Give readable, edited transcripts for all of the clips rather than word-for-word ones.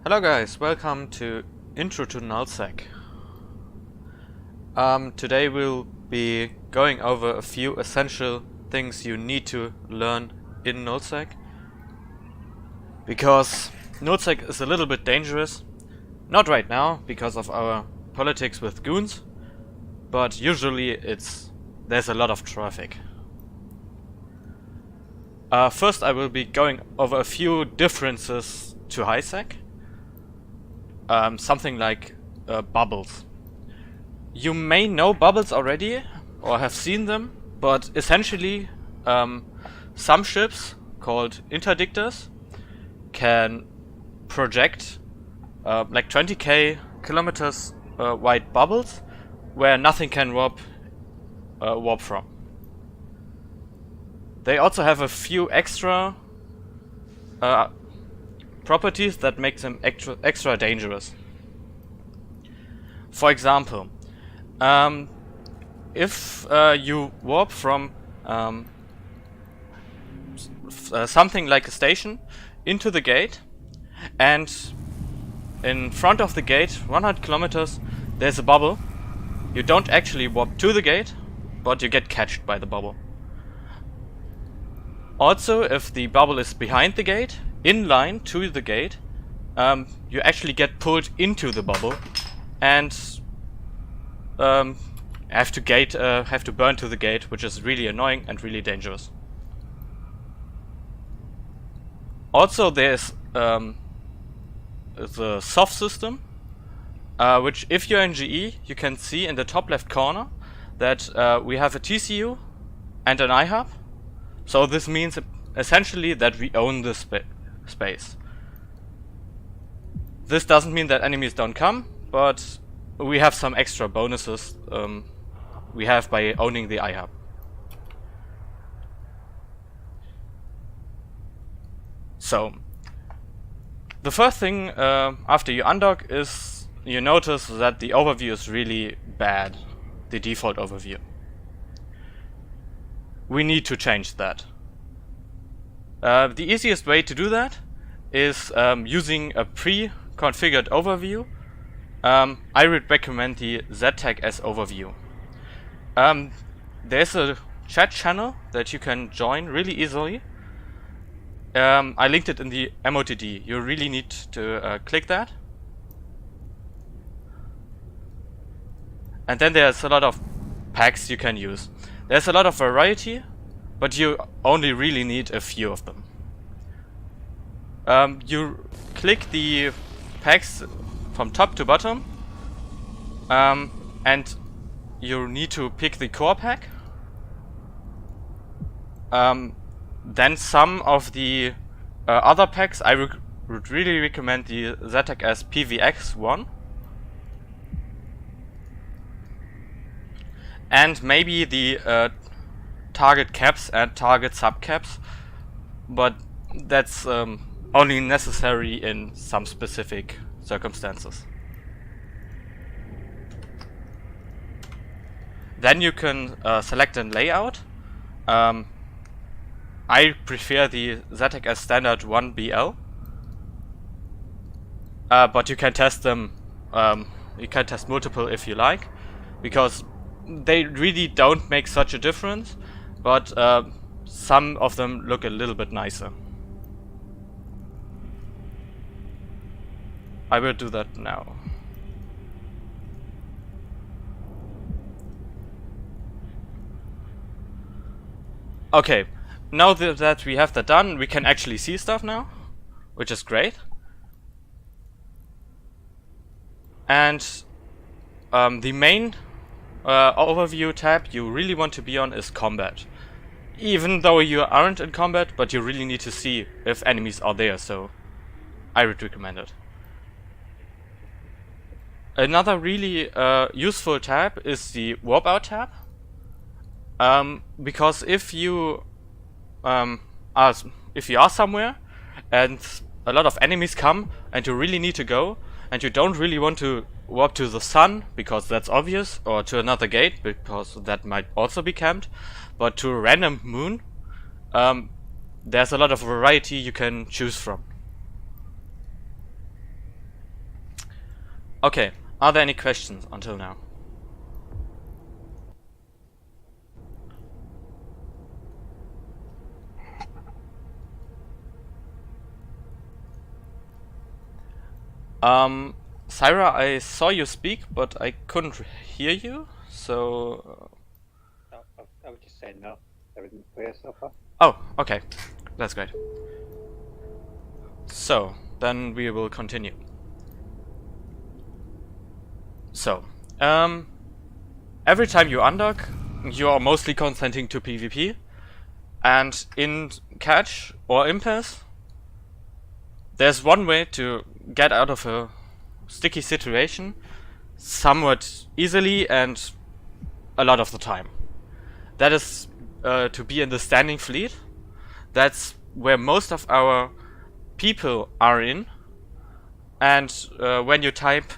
Hello guys, welcome to Intro to Nullsec. Today we'll be going over a few essential things you need to learn in Nullsec, because Nullsec is a little bit dangerous. Not right now because of our politics with goons, but usually there's a lot of traffic. First I will be going over a few differences to HighSec. Something like bubbles. You may know bubbles already or have seen them, but essentially some ships called interdictors can project like 20k kilometers wide bubbles where nothing can warp from. They also have a few extra properties that make them extra dangerous. For example, if you warp from something like a station into the gate, and in front of the gate 100 kilometers there's a bubble, you don't actually warp to the gate, but you get catched by the bubble. Also, if the bubble is behind the gate, in line to the gate, you actually get pulled into the bubble and have to burn to the gate, which is really annoying and really dangerous. Also, there's the soft system, which if you're in GE, you can see in the top left corner that we have a TCU and an iHub. So this means essentially that we own this space. This doesn't mean that enemies don't come, but we have some extra bonuses we have by owning the iHub. So, the first thing after you undock is you notice that the overview is really bad, the default overview. We need to change that. The easiest way to do that is using a pre-configured overview. I would recommend the ZTAG-S overview. There's a chat channel that you can join really easily. I linked it in the MOTD. You really need to click that. And then there's a lot of packs you can use. There's a lot of variety, but you only really need a few of them. You click the packs from top to bottom, and you need to pick the core pack. Then some of the other packs, I would really recommend the ZTAG-S PVX1. And maybe the target caps and target subcaps, but that's only necessary in some specific circumstances. Then you can select a layout. I prefer the ZTAG-S standard 1BL, but you can test them. You can test multiple if you like, because they really don't make such a difference, but some of them look a little bit nicer. I will do that now. Okay, now that we have that done, we can actually see stuff now, which is great. And the main overview tab you really want to be on is combat. Even though you aren't in combat, but you really need to see if enemies are there, so I would recommend it. Another really useful tab is the warp out tab, because if you are somewhere and a lot of enemies come and you really need to go, and you don't really want to warp to the sun because that's obvious, or to another gate because that might also be camped, but to a random moon, there's a lot of variety you can choose from. Okay, are there any questions until now? Syra, I saw you speak, but I couldn't hear you, so... I would just say no. Everything's clear so far. Oh, okay. That's great. So, then we will continue. So, every time you undock, you are mostly consenting to PvP, and in catch or impasse, there's one way to get out of a sticky situation somewhat easily and a lot of the time. That is to be in the standing fleet. That's where most of our people are in, and when you type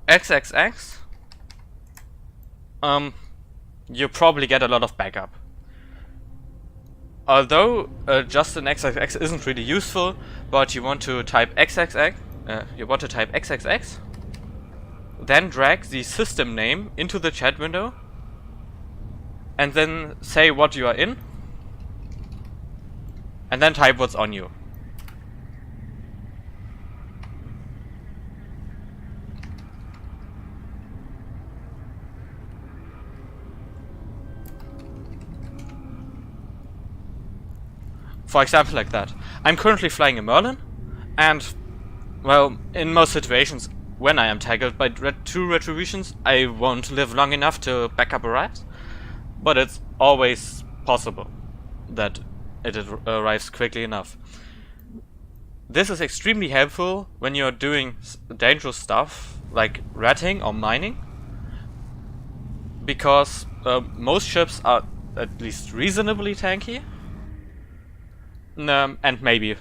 XXX, you probably get a lot of backup. Although just an XXX isn't really useful, but you want to type XXX, then drag the system name into the chat window, and then say what you are in, and then type what's on you. For example, like that. I'm currently flying a Merlin, and, well, in most situations, when I am tackled by 2 retributions, I won't live long enough to back up arrives, but it's always possible that it arrives quickly enough. This is extremely helpful when you're doing dangerous stuff, like ratting or mining, because most ships are at least reasonably tanky. And maybe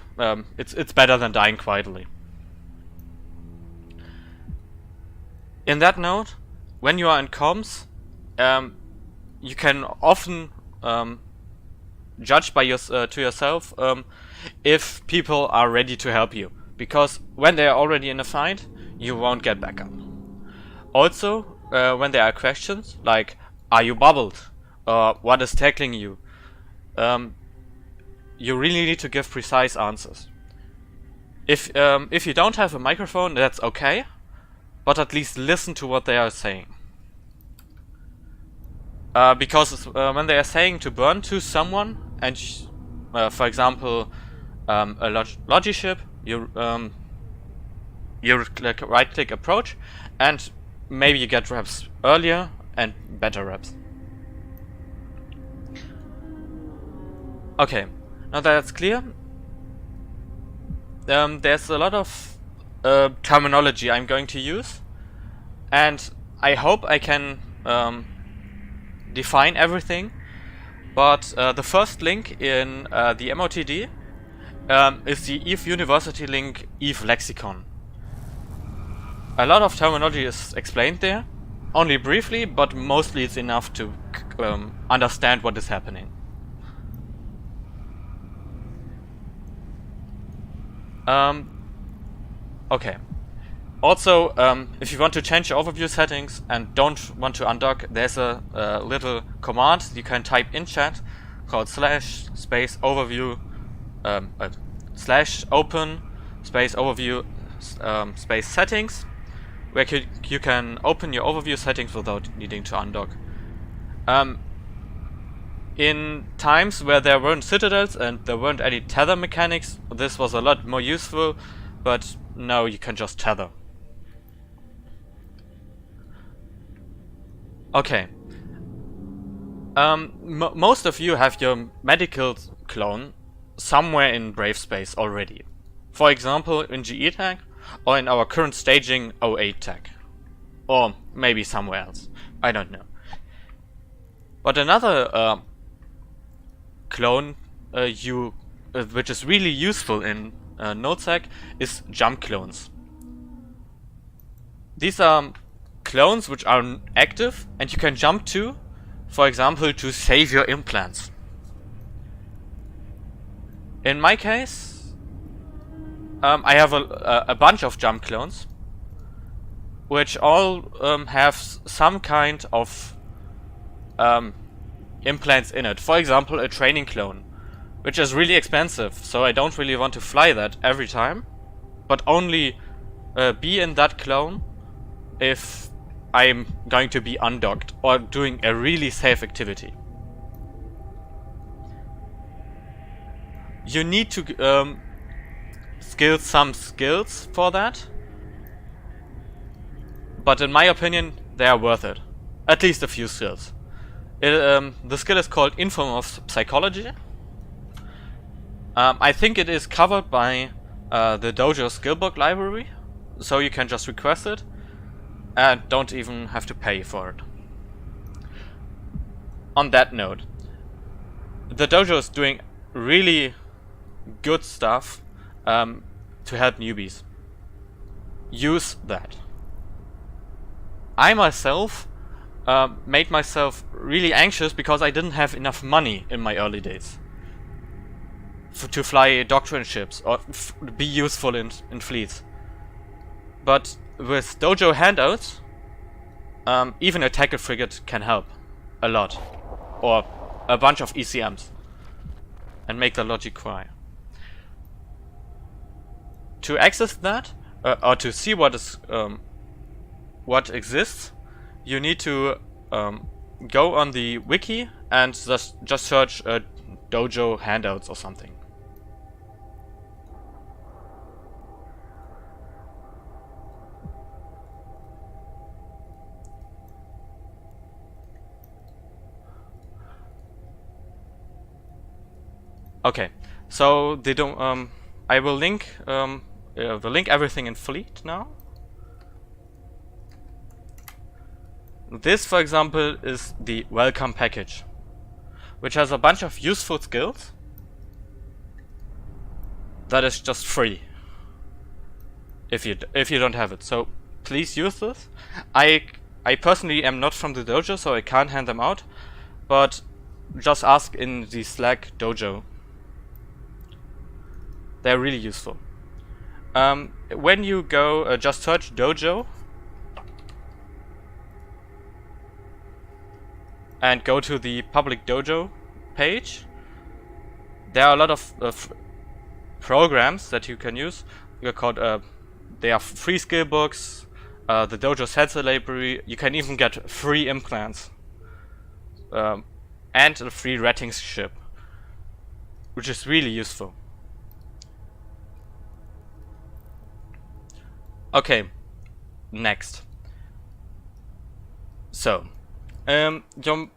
it's better than dying quietly. In that note, when you are in comms, you can often judge by to yourself if people are ready to help you, because when they are already in a fight, you won't get backup. Also, when there are questions like, "Are you bubbled?" or "What is tackling you?" You really need to give precise answers. If you don't have a microphone, that's okay, but at least listen to what they are saying. Because when they are saying to burn to someone, and for example, a logi ship, you right-click approach, and maybe you get reps earlier and better reps. Okay. Now that it's clear, there's a lot of terminology I'm going to use, and I hope I can define everything, but the first link in the MOTD is the EVE University link EVE Lexicon. A lot of terminology is explained there, only briefly, but mostly it's enough to understand what is happening. Okay. Also, if you want to change your overview settings and don't want to undock, there's a little command you can type in chat called /overview /open overview settings, where you can open your overview settings without needing to undock. In times where there weren't citadels and there weren't any tether mechanics, this was a lot more useful, but now you can just tether. Okay. Most of you have your medical clone somewhere in Brave space already. For example, in GE tag, or in our current staging 08 tag. Or maybe somewhere else. I don't know. But another clone which is really useful in Nullsec is jump clones. These are clones which are active and you can jump to, for example, to save your implants. In my case, I have a bunch of jump clones, which all have some kind of implants in it. For example, a training clone, which is really expensive, so I don't really want to fly that every time, but only be in that clone if I'm going to be undocked or doing a really safe activity. You need to skill some skills for that, but in my opinion they are worth it. At least a few skills. The skill is called Inform of Psychology. I think it is covered by the Dojo skillbook library, so you can just request it and don't even have to pay for it. On that note, the Dojo is doing really good stuff to help newbies. Use that. I myself made myself really anxious because I didn't have enough money in my early days to fly doctrine ships or be useful in fleets. But with Dojo handouts, even a tackle frigate can help a lot, or a bunch of ECMs, and make the logic cry. To access that, or to see what exists, you need to go on the wiki and just search Dojo handouts or something. Okay, so they don't. I will link everything in Fleet now. This, for example, is the welcome package, which has a bunch of useful skills that is just free if you don't have it. So please use this. I personally am not from the Dojo, so I can't hand them out, but just ask in the Slack Dojo. They're really useful. When you go, just search Dojo and go to the public Dojo page. There are a lot of programs that you can use. They're called, they are free skill books, the Dojo sensor library. You can even get free implants and a free ratting ship, which is really useful. Okay, next. So, you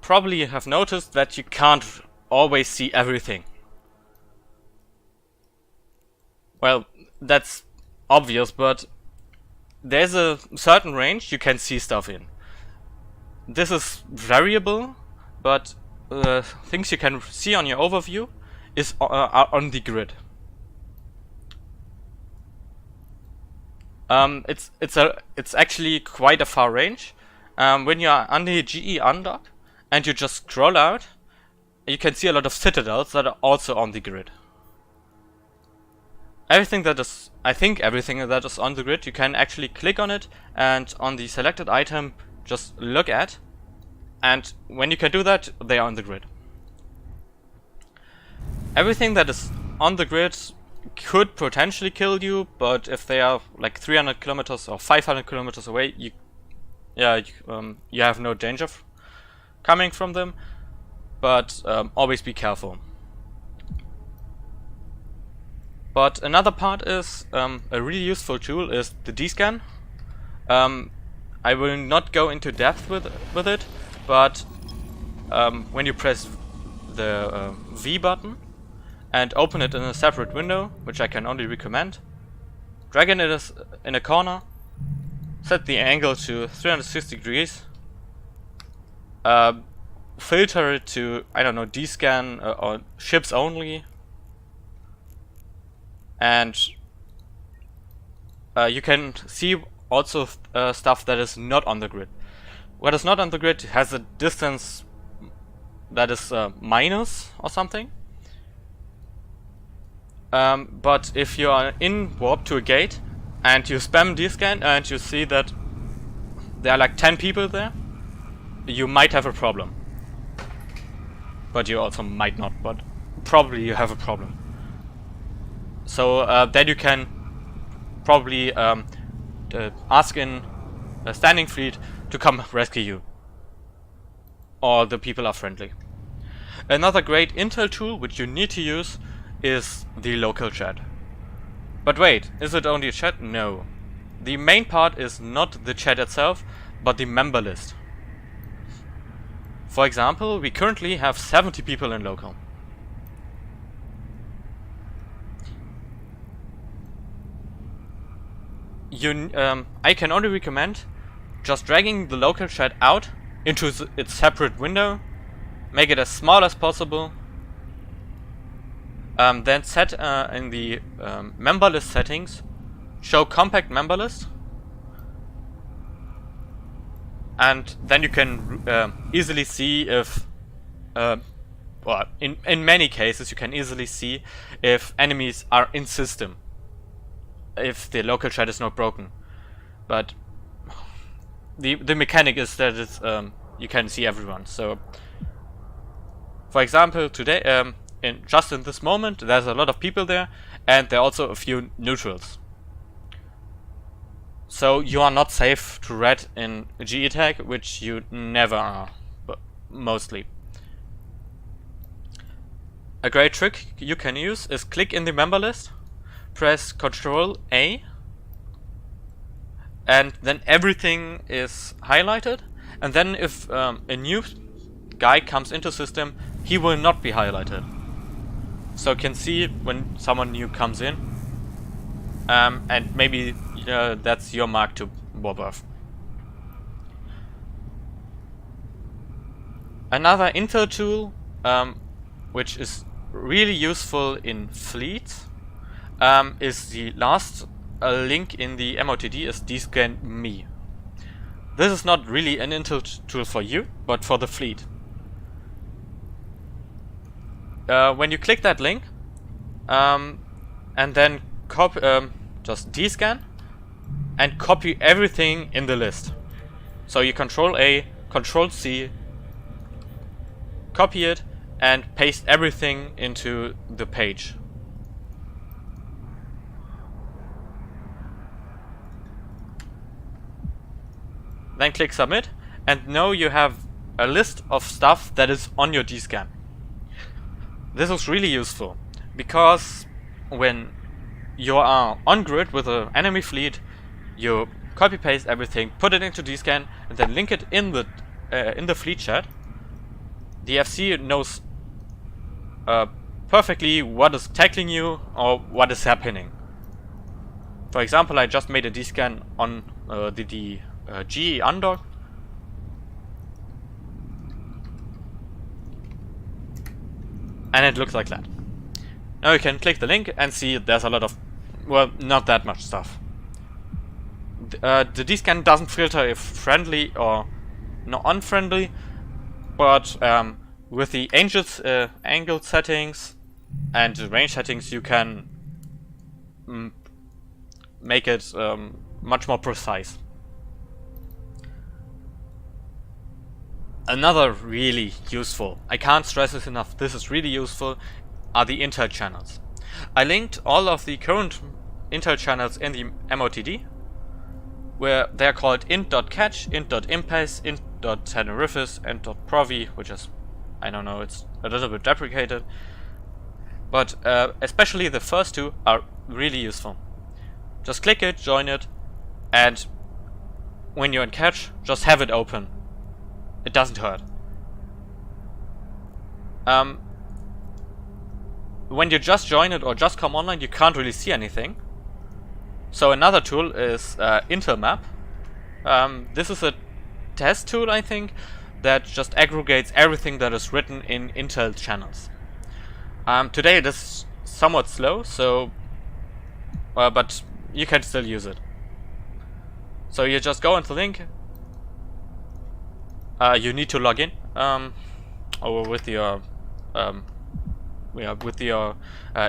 probably have noticed that you can't always see everything. Well, that's obvious, but there's a certain range you can see stuff in. This is variable, but things you can see on your overview are on the grid. It's actually quite a far range. When you are under GE undock and you just scroll out, you can see a lot of citadels that are also on the grid. Everything that is on the grid, you can actually click on it and on the selected item just look at, and when you can do that, they are on the grid. Everything that is on the grid could potentially kill you, but if they are like 300 kilometers or 500 kilometers away, you have no danger coming from them, but always be careful. But another part is a really useful tool is the D-scan. I will not go into depth with it, but when you press the V button and open it in a separate window, which I can only recommend, drag it in a corner, set the angle to 360 degrees, filter it to, I don't know, D-scan or ships only, and you can see also stuff that is not on the grid. What is not on the grid has a distance that is minus or something. But if you are in warp to a gate, and you spam dscan and you see that there are like 10 people there, you might have a problem. But you also might not, but probably you have a problem. So then you can probably ask in a standing fleet to come rescue you. Or the people are friendly. Another great intel tool which you need to use is the local chat. But wait, is it only a chat? No. The main part is not the chat itself, but the member list. For example, we currently have 70 people in local. I can only recommend just dragging the local chat out into its separate window, make it as small as possible, then set in the member list settings, show compact member list, and then you can easily see if, well, in many cases you can easily see if enemies are in system, if the local chat is not broken. But the mechanic is that it's you can see everyone. So, for example, today, just in this moment, there's a lot of people there, and there are also a few neutrals. So you are not safe to red in GE tag, which you never are, but mostly. A great trick you can use is click in the member list, press Ctrl A, and then everything is highlighted. And then if a new guy comes into system, he will not be highlighted. So you can see when someone new comes in, and maybe that's your mark to bob off. Another intel tool, which is really useful in fleets, is the last link in the MOTD is dscan me. This is not really an intel tool for you, but for the fleet. When you click that link, and then just dscan and copy everything in the list. So you Ctrl A, Ctrl C, copy it, and paste everything into the page. Then click submit, and now you have a list of stuff that is on your dscan. This is really useful, because when you are on grid with an enemy fleet, you copy paste everything, put it into dscan, and then link it in the fleet chat. The FC knows perfectly what is tackling you or what is happening. For example, I just made a dscan on the GE undock. And it looks like that. Now you can click the link and see there's a lot of, well, not that much stuff. The dscan doesn't filter if friendly or not unfriendly, but with the angle settings and the range settings, you can make it much more precise. Another really useful, I can't stress this enough, this is really useful, are the intel channels. I linked all of the current intel channels in the MOTD, where they're called int.catch, int.impasse, int.tenerifis, int.provi, which is, I don't know, it's a little bit deprecated. But especially the first two are really useful. Just click it, join it, and when you're in catch, just have it open. It doesn't hurt. When you just join it or just come online, you can't really see anything. So another tool is Intel Map. This is a test tool, I think, that just aggregates everything that is written in Intel channels. Today it is somewhat slow, so but you can still use it. So you just go into the link. You need to log in or with your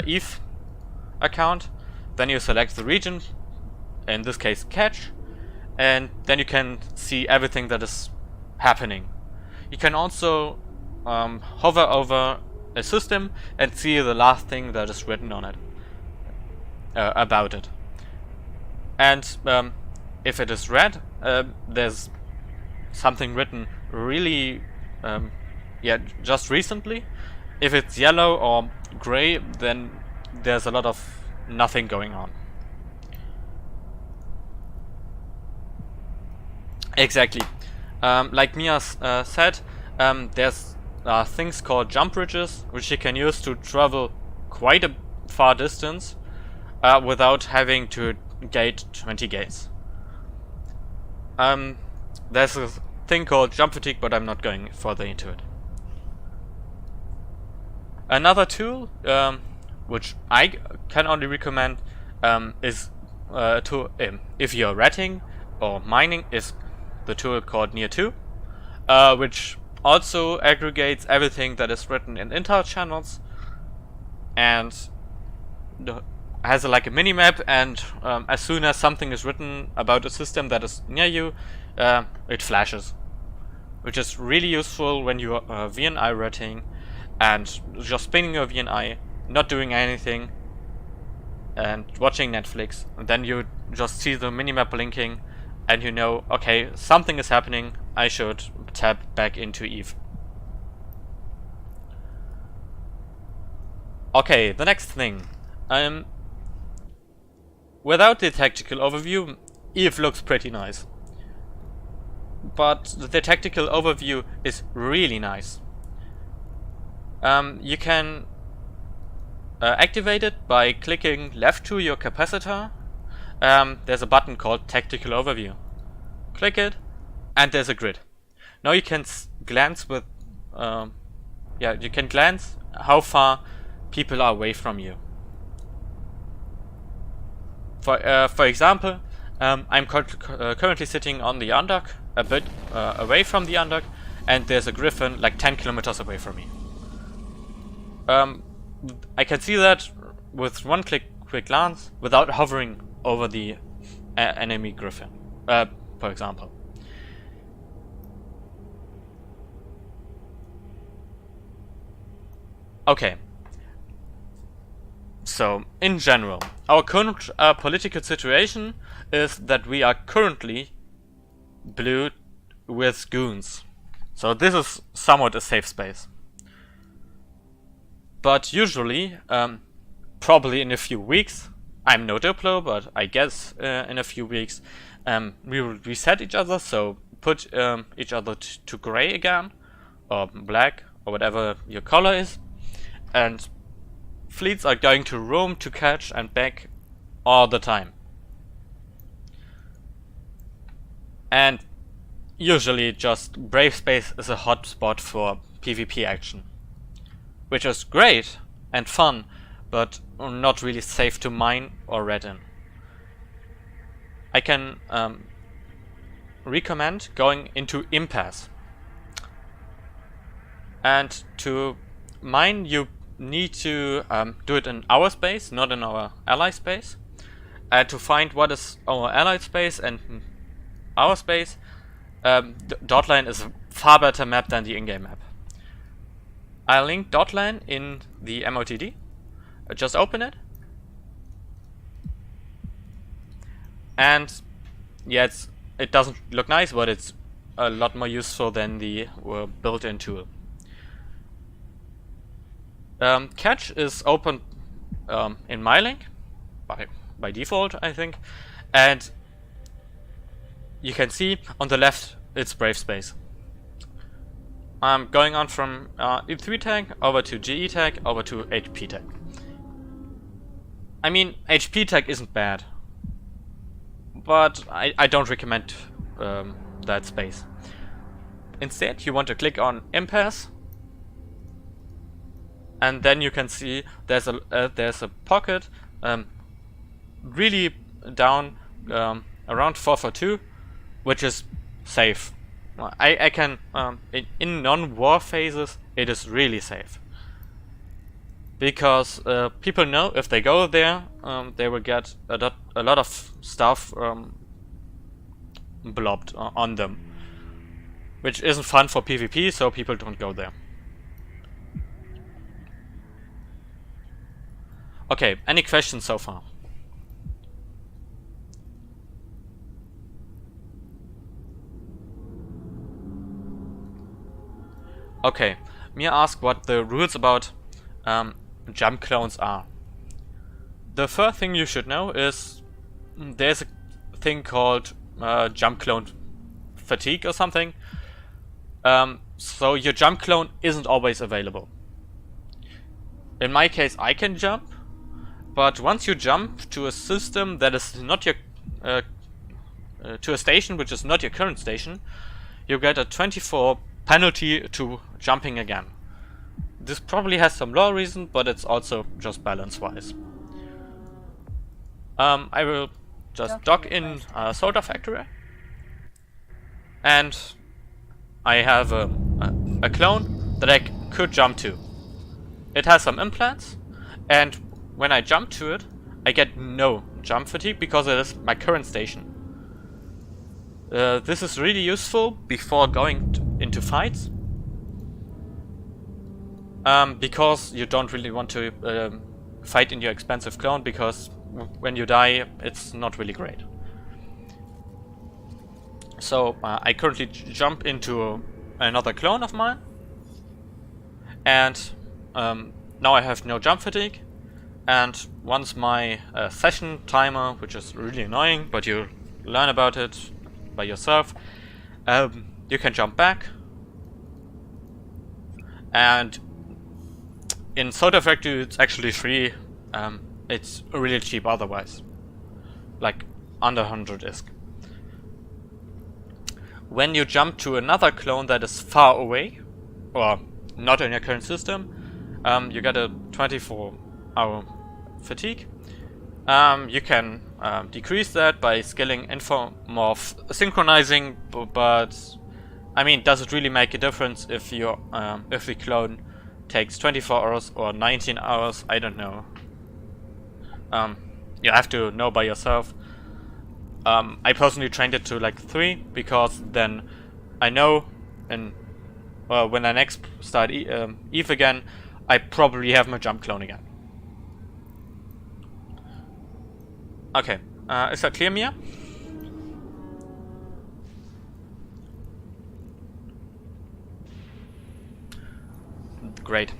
EVE account. Then you select the region in this case catch, and then you can see everything that is happening. You can also hover over a system and see the last thing that is written on it, about it. And if it is red, there's something written really, just recently. If it's yellow or gray, then there's a lot of nothing going on. Exactly. Like Mia said, there's things called jump bridges, which you can use to travel quite a far distance without having to gate 20 gates. There's a thing called jump fatigue, but I'm not going further into it. Another tool, which I can only recommend, is if you're ratting or mining, is the tool called Near2, which also aggregates everything that is written in Intel channels and has like a mini-map, and as soon as something is written about a system that is near you, it flashes, which is really useful when you are VNI ratting and just spinning your VNI, not doing anything and watching Netflix, and then you just see the minimap blinking and you know, okay, something is happening, I should tap back into Eve. Okay, the next thing. Without the tactical overview, Eve looks pretty nice. But the tactical overview is really nice. You can activate it by clicking left to your capacitor. There's a button called Tactical Overview. Click it, and there's a grid. Now you can glance with, you can glance how far people are away from you. For example, I'm currently sitting on the underg, a bit away from the underg, and there's a griffin like 10 kilometers away from me. I can see that with one quick glance without hovering over the enemy griffin, for example. Okay. So, in general, our current political situation is that we are currently blue with goons. So this is somewhat a safe space. But usually, probably in a few weeks, I'm no Diplo, but I guess in a few weeks, we will reset each other, so put each other to gray again, or black, or whatever your color is, and fleets are going to roam to catch and back all the time. And usually just Brave Space is a hot spot for PvP action, which is great and fun, but not really safe to mine or rat in. I can recommend going into Impasse. And to mine, you need to do it in our space, not in our ally space. To find what is our ally space and our space, Dotline is a far better map than the in-game map. I'll link Dotline in the MOTD. Just open it. And yeah, it doesn't look nice, but it's a lot more useful than the built-in tool. Catch is open in my link by default, I think, and you can see on the left it's Brave Space. I'm going on from E3 tag over to GE tag over to HP tag. I mean, HP tag isn't bad, but I don't recommend that space. Instead, you want to click on Impasse, and then you can see there's a pocket really down around 442, which is safe. I can in non-war phases it is really safe. because people know if they go there, they will get a lot of stuff blobbed on them, which isn't fun for PvP, so people don't go there. Okay, any questions so far? Okay, Mia asked what the rules about jump clones are. The first thing you should know is there's a thing called jump clone fatigue or something. So your jump clone isn't always available. In my case, I can jump, but once you jump to a system that is not your to a station which is not your current station, you get a 24 penalty to jumping again. This probably has some lore reason, but it's also just balance-wise. I will just dock in Soldier Factory, and I have a clone that I could jump to. It has some implants, and when I jump to it, I get no jump fatigue because it is my current station. This is really useful before going into fights, because you don't really want to fight in your expensive clone, because when you die it's not really great. So I currently jump into another clone of mine, and now I have no jump fatigue, and once my session timer, which is really annoying, but you learn about it by yourself, you can jump back, and in Soda Factory it's actually free. It's really cheap otherwise, like under 100 ISK. When you jump to another clone that is far away, or not in your current system, you get a 24-hour fatigue. You can decrease that by scaling in form of synchronizing, but I mean, does it really make a difference if you if the clone takes 24 hours or 19 hours? I don't know. You have to know by yourself. I personally trained it to like 3, because then I know, and when I next start Eve again, I probably have my jump clone again. Okay, is that clear, Mia? Great.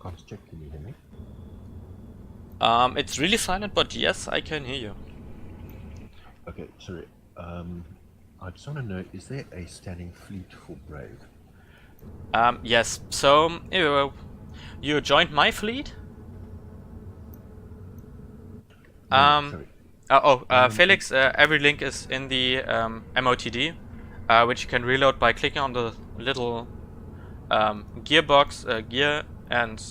Can't check, can you hear me? It's really silent, but yes, I can hear you. Okay, sorry. I just want to know, is there a standing fleet for Brave? Yes, so you joined my fleet. Sorry. Felix, every link is in the MOTD, which you can reload by clicking on the little gearbox gear and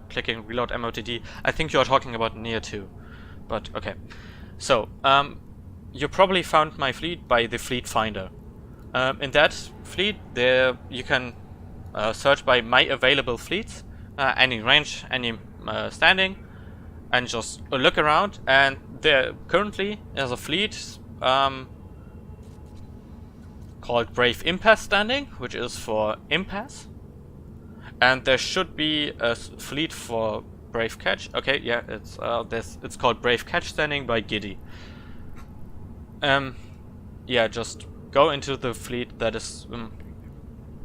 clicking reload MOTD. I think you're talking about near 2, but okay. So you probably found my fleet by the fleet finder. In that fleet, there you can search by my available fleets, any range, any standing, and just look around. And there currently is a fleet called Brave Impasse standing, which is for Impasse. And there should be a fleet for Brave Catch. Okay, yeah, it's called Brave Catch standing by Giddy. Yeah, just go into the fleet that is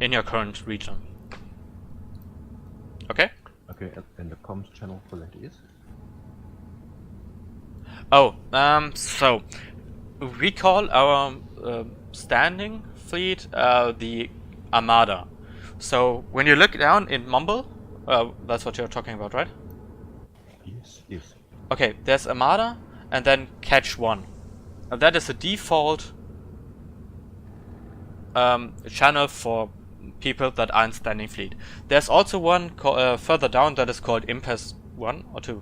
in your current region. Okay? Okay, and the comms channel for that is? Oh, so we call our standing fleet the Armada. So when you look down in Mumble, that's what you're talking about, right? Yes, yes. Okay, there's Armada and then Catch 1. That is a default channel for people that aren't standing fleet. There's also one further down that is called Impasse 1 or 2.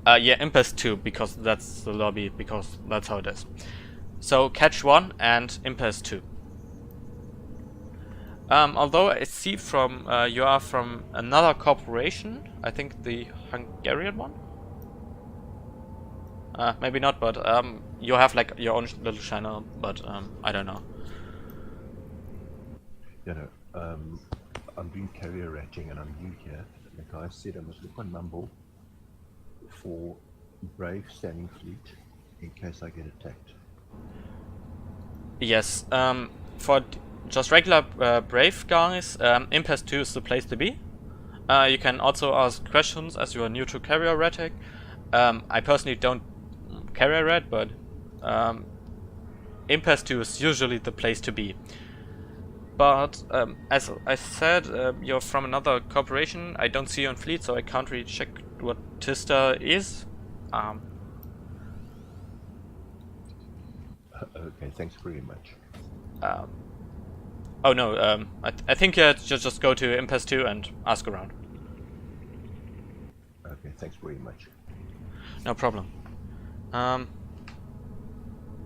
Yeah, Impasse 2, because that's the lobby, because that's how it is. So Catch 1 and Impasse 2. Although I see from you are from another corporation, I think the Hungarian one. Maybe not, but you have like your own little channel, but I don't know. You know, I'm doing carrier ratting and I'm new here. The guy said I must look on Mumble for Brave standing fleet in case I get attacked. Yes, for just regular Brave guys, Impasse 2 is the place to be. You can also ask questions as you are new to carrier ratting. I personally don't carrier rat, but Impasse 2 is usually the place to be. But as I said, you're from another corporation. I don't see you on fleet, so I can't really check what Tista is. Okay, thanks very much. Oh no, I think you just go to Impasse 2 and ask around. Okay, thanks very much. No problem.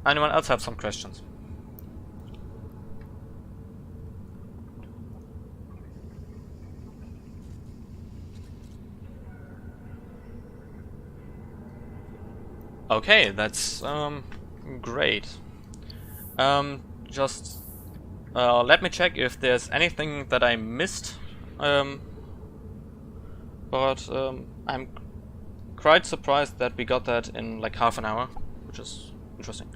Anyone else have some questions? Okay, that's great. Just let me check if there's anything that I missed. But I'm quite surprised that we got that in like half an hour, which is interesting.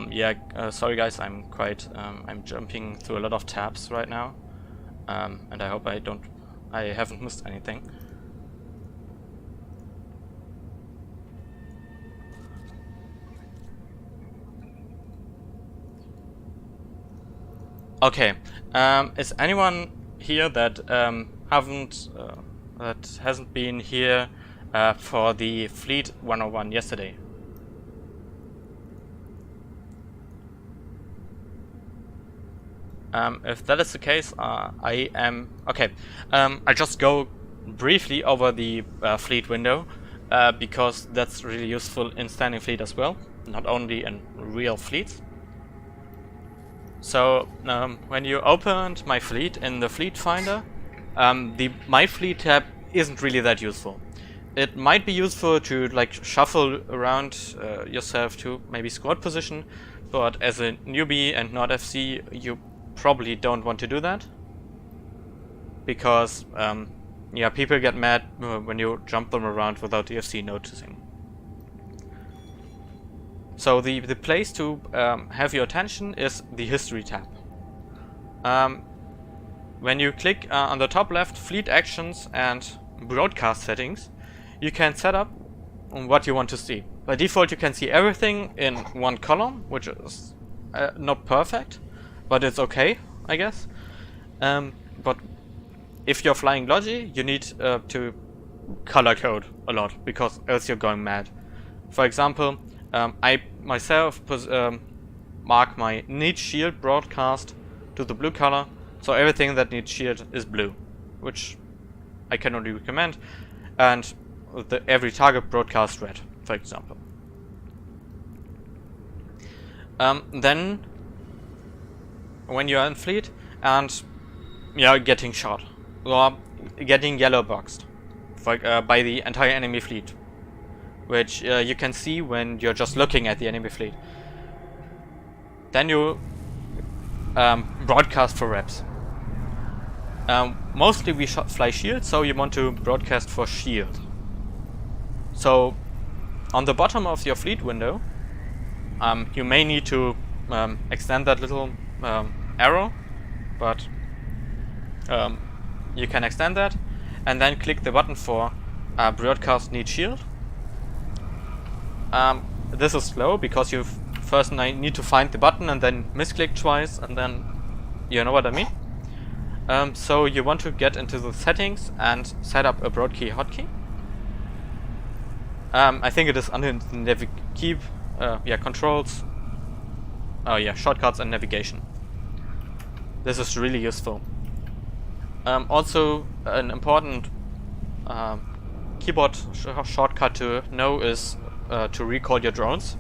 Yeah, sorry guys, I'm jumping through a lot of tabs right now, and I hope I haven't missed anything. Okay, is anyone here that hasn't been here for the Fleet 101 yesterday? If that is the case, I am okay. I just go briefly over the fleet window because that's really useful in standing fleet as well, not only in real fleets. So when you opened my fleet in the fleet finder, the My Fleet tab isn't really that useful. It might be useful to like shuffle around yourself to maybe squad position, but as a newbie and not FC, you probably don't want to do that, because yeah, people get mad when you jump them around without the FC noticing. So the place to have your attention is the history tab. When you click on the top left, fleet actions and broadcast settings, you can set up what you want to see. By default you can see everything in one column, which is not perfect, but it's okay, I guess. But if you're flying Logi, you need to color code a lot, because else you're going mad. For example, I myself mark my need shield broadcast to the blue color, so everything that needs shield is blue, which I can only recommend, and every target broadcast red, for example. Then when you're in fleet and you're getting shot or getting yellow boxed by the entire enemy fleet, which you can see when you're just looking at the enemy fleet, then you broadcast for reps. Mostly we fly shield, so you want to broadcast for shield. So on the bottom of your fleet window, you may need to extend that little arrow, but you can extend that and then click the button for broadcast need shield. This is slow because you first need to find the button and then misclick twice, and then you know what I mean. So you want to get into the settings and set up a broadkey hotkey. I think it is under the keep, yeah, controls. Oh yeah, shortcuts and navigation. This is really useful. Also, an important keyboard shortcut to know is to recall your drones.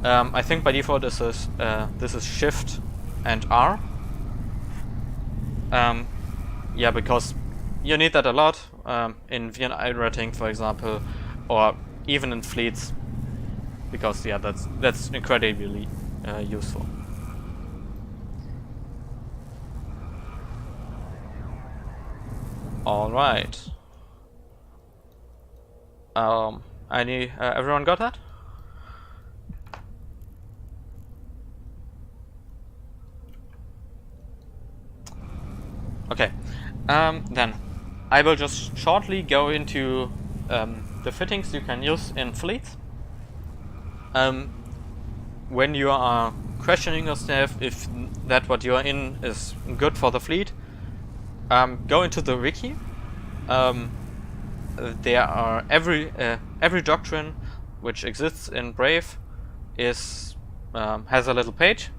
I think by default this is Shift and R. Yeah, because you need that a lot in VNI rating, for example, or even in fleets, because yeah, that's incredibly useful. All right. Everyone got that? Okay. Then I will just shortly go into the fittings you can use in fleets. When you are questioning yourself if that what you are in is good for the fleet, go into the wiki. There are every doctrine which exists in Brave has a little page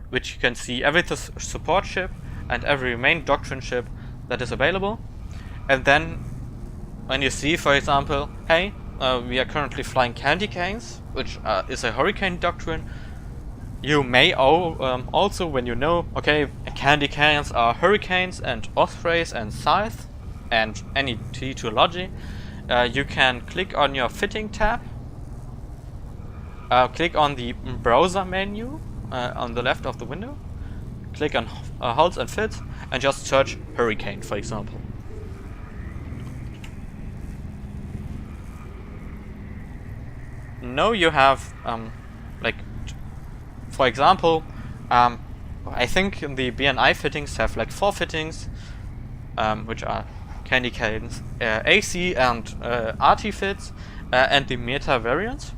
which you can see every support ship and every main doctrine ship that is available. And then when you see, for example, hey, we are currently flying candy canes, which is a hurricane doctrine, you may also, when you know, okay, candy canes are hurricanes and ospreys and scythe and any T2logy, you can click on your fitting tab, click on the browser menu on the left of the window, click on hulls and fits, and just search hurricane, for example. Now you have, like, for example, I think the BNI fittings have like 4 fittings, which are candy canes, AC and RT fits, and the meta variants.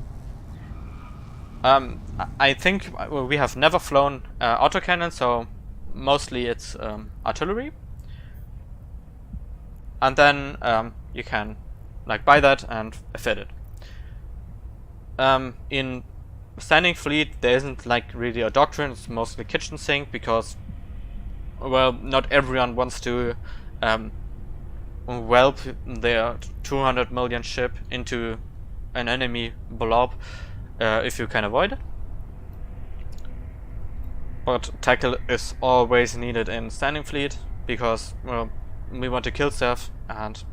I think we have never flown autocannon, so mostly it's artillery. And then you can like buy that and fit it. In standing fleet, there isn't like really a doctrine, it's mostly kitchen sink, because, well, not everyone wants to whelp their 200 million ship into an enemy blob if you can avoid it. But tackle is always needed in standing fleet, because, well, we want to kill stuff and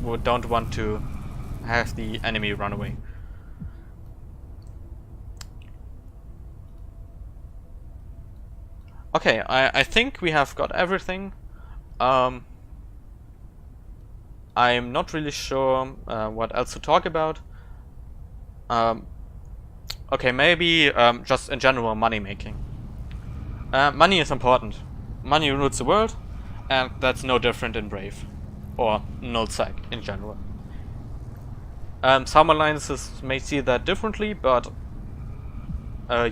we don't want to have the enemy run away. Okay, I think we have got everything. I'm not really sure what else to talk about. Okay, maybe just in general money making. Money is important. Money rules the world, and that's no different in Brave or Nullsec in general. Some alliances may see that differently, but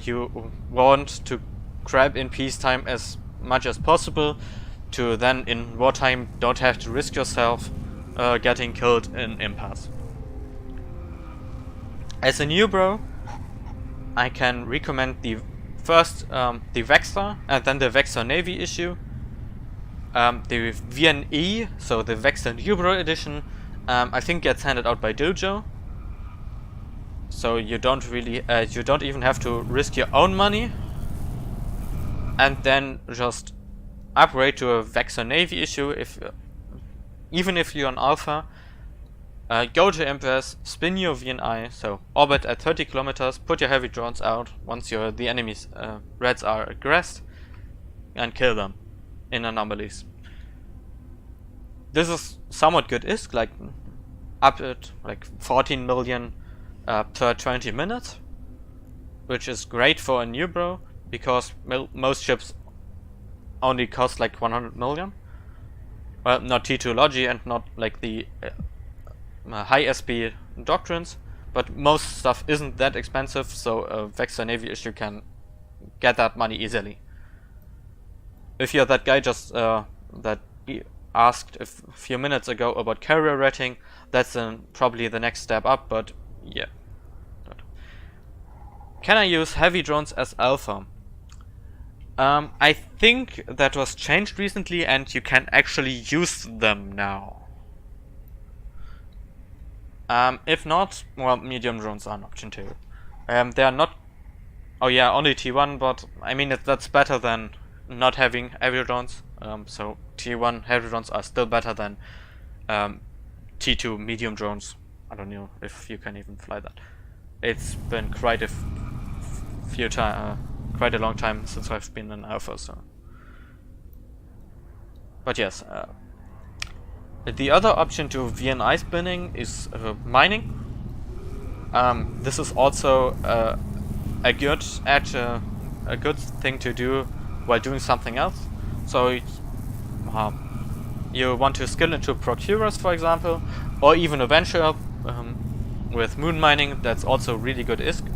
you want to grab in peacetime as much as possible to then in wartime don't have to risk yourself getting killed in impasse. As a new bro, I can recommend the first the Vexter and then the Vexter Navy issue. The VNE, so the Vexter New Bro edition, I think gets handed out by Dojo. So you don't really, you don't even have to risk your own money. And then just upgrade to a Vexter Navy issue even if you're an alpha. Go to Impress, spin your VNI, so orbit at 30 kilometers, put your heavy drones out once the enemy's reds are aggressed, and kill them in anomalies. This is somewhat good ISK, like up at like 14 million per 20 minutes, which is great for a new bro, because most ships only cost like 100 million. Well, not T2logy and not like the high SP doctrines, but most stuff isn't that expensive, so a Vexter Navy issue can get that money easily. If you're that guy just that asked a few minutes ago about carrier rating, that's probably the next step up, but yeah. Can I use heavy drones as alpha? I think that was changed recently and you can actually use them now. If not, well, medium drones are an option too. They are not... Oh yeah, only T1, but I mean that's better than not having heavy drones. So T1 heavy drones are still better than T2 medium drones. I don't know if you can even fly that. It's been quite a quite a long time since I've been in alpha, so. But yes, the other option to VNI spinning is mining. This is also a good thing to do while doing something else. So you want to skill into procurers, for example, or even a venture with moon mining. That's also really good ISK.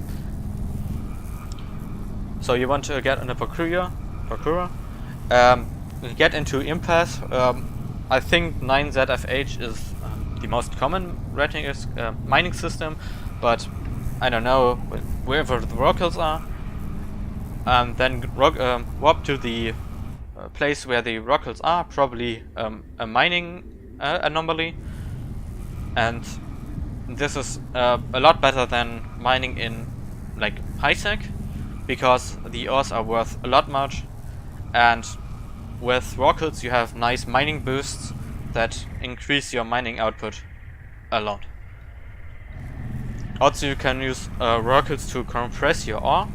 So you want to get in a procurer, get into impasse. I think 9ZFH is the most common rating ISK mining system, but I don't know wherever the rockels are. Then warp to the place where the rockels are, probably a mining anomaly, and this is a lot better than mining in like high-sec, because the ores are worth a lot much, and with rockets you have nice mining boosts that increase your mining output a lot. Also, you can use rockets to compress your ore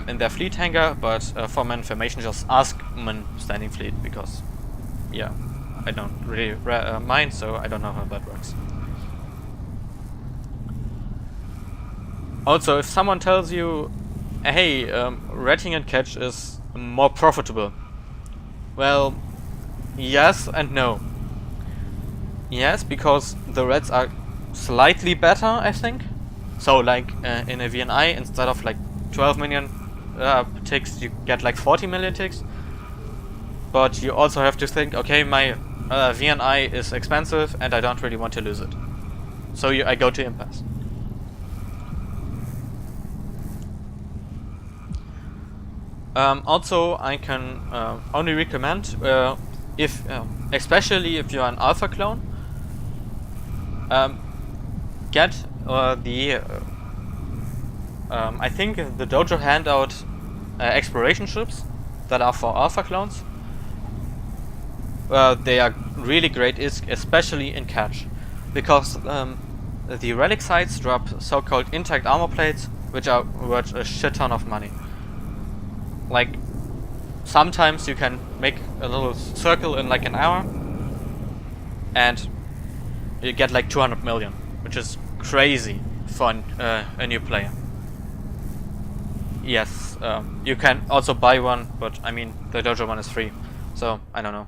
in their fleet hangar, but for my information, just ask my standing fleet, because yeah, I don't really mine, so I don't know how that works. Also, if someone tells you, hey, ratting and catch is more profitable, well, yes and no. Yes, because the rats are slightly better, I think. So like in a VNI, instead of like 12 million ticks, you get like 40 million ticks. But you also have to think, okay, my VNI is expensive and I don't really want to lose it. So I go to impasse. Also, I can only recommend, if especially if you're an alpha clone, get the I think the Dojo hand out exploration ships that are for alpha clones. They are really great ISK, especially in catch, because the relic sites drop so-called intact armor plates, which are worth a shit ton of money. Like, sometimes you can make a little circle in like an hour and you get like 200 million, which is crazy for a new player. Yes, you can also buy one, but I mean the Dojo one is free, so I don't know.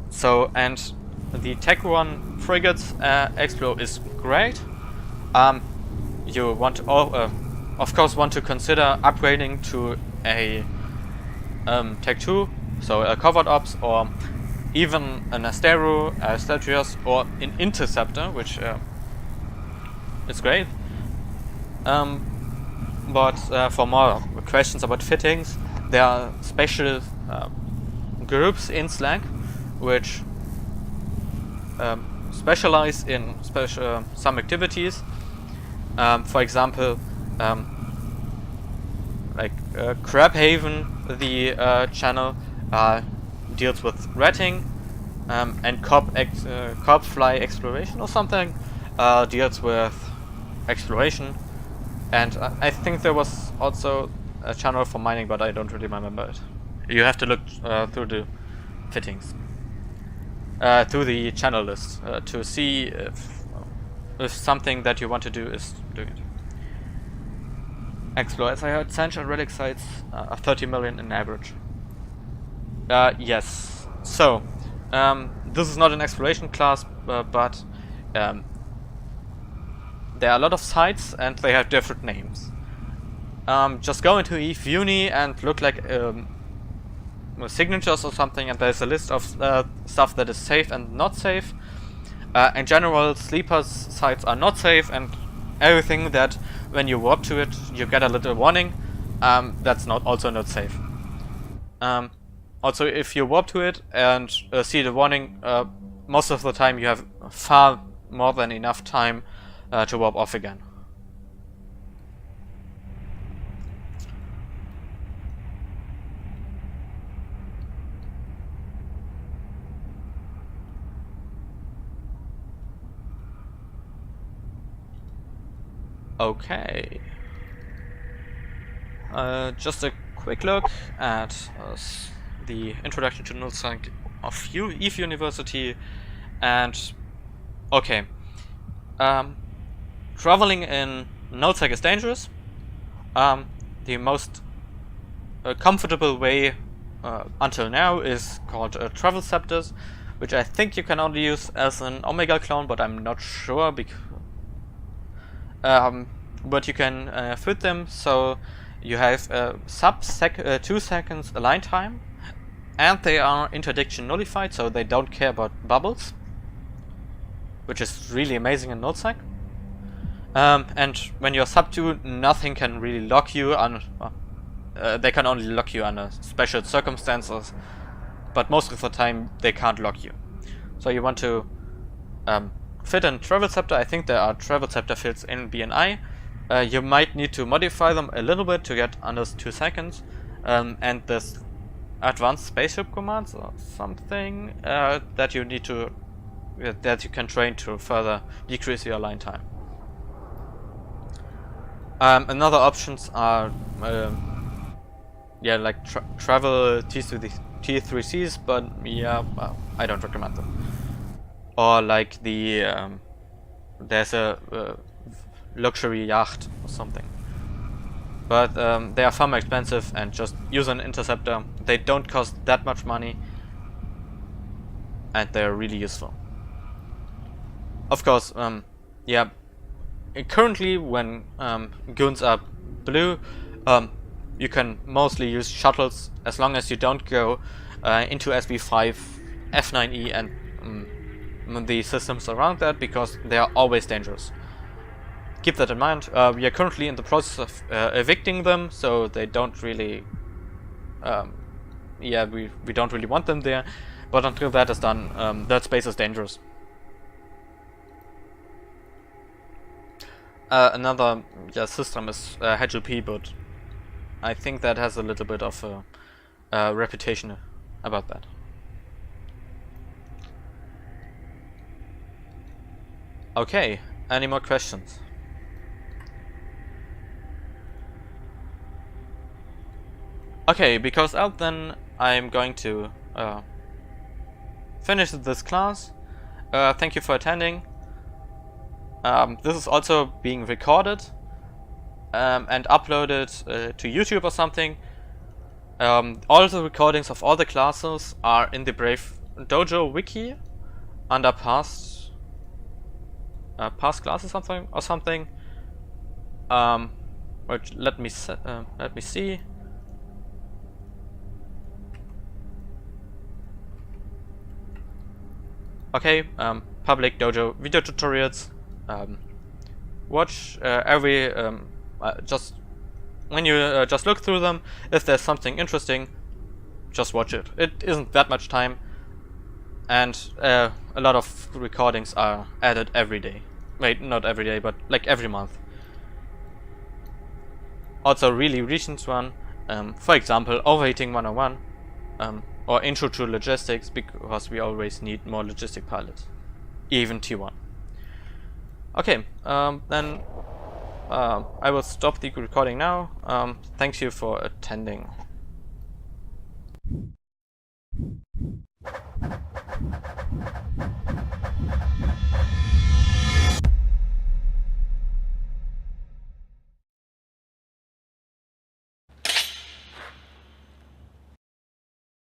So, and the Tech 1 frigates explo is great. You want to, of course, want to consider upgrading to a Tech 2, so a covered ops, or even an Astero, a Statuas, or an Interceptor, which is great. But for more questions about fittings, there are special groups in Slack which specialize in some activities. For example, like Crabhaven, the channel deals with ratting, and Corp Fly Exploration or something deals with exploration. And I think there was also a channel for mining, but I don't really remember it. You have to look through the fittings. Through the channel list to see if something that you want to do is doing it. Explore, as I heard, Sanch and Relic sites are 30 million in average. Yes. So, this is not an exploration class, but there are a lot of sites and they have different names. Just go into EVE Uni and look like signatures or something, and there's a list of stuff that is safe and not safe. In general, sleepers sites are not safe, and everything that when you warp to it you get a little warning, that's also not safe. Also, if you warp to it and see the warning, most of the time you have far more than enough time to warp off again. Okay. Just a quick look at the introduction to Nullsec of EVE University, and okay. Traveling in Nullsec is dangerous. The most comfortable way until now is called travel scepters, which I think you can only use as an Omega clone, but I'm not sure because. But you can fit them so you have sub 2 seconds align time, and they are interdiction nullified, so they don't care about bubbles, which is really amazing in Nullsec. And when you're sub 2, nothing can really lock you on. They can only lock you under special circumstances, but most of the time they can't lock you. So you want to fit in travel scepter. I think there are travel scepter fields in BNI. You might need to modify them a little bit to get under 2 seconds, and this advanced spaceship commands or something that you need to that you can train to further decrease your line time. Another options are yeah, like travel T3Cs, but yeah, I don't recommend them. Or like the there's a luxury yacht or something, but they are far more expensive, and just use an interceptor. They don't cost that much money, and they're really useful. Of course, yeah, currently when goons are blue, you can mostly use shuttles as long as you don't go into SB5, F9E and the systems around that, because they are always dangerous. Keep that in mind. We are currently in the process of evicting them, so they don't really yeah, we don't really want them there, but until that is done, that space is dangerous. Another system is HLP, but I think that has a little bit of a reputation about that. Okay, any more questions? Okay, because then I'm going to finish this class. Thank you for attending. This is also being recorded and uploaded to YouTube or something. All the recordings of all the classes are in the Brave Dojo wiki under past classes or something. Which let me see. Okay, public Dojo video tutorials. Watch every just when you just look through them. If there's something interesting, just watch it. It isn't that much time, and a lot of recordings are added every day. Wait, not every day, but like every month. Also, really recent one, for example, Overheating 101, or Intro to Logistics, because we always need more logistic pilots, even T1. Okay, then I will stop the recording now. Thank you for attending.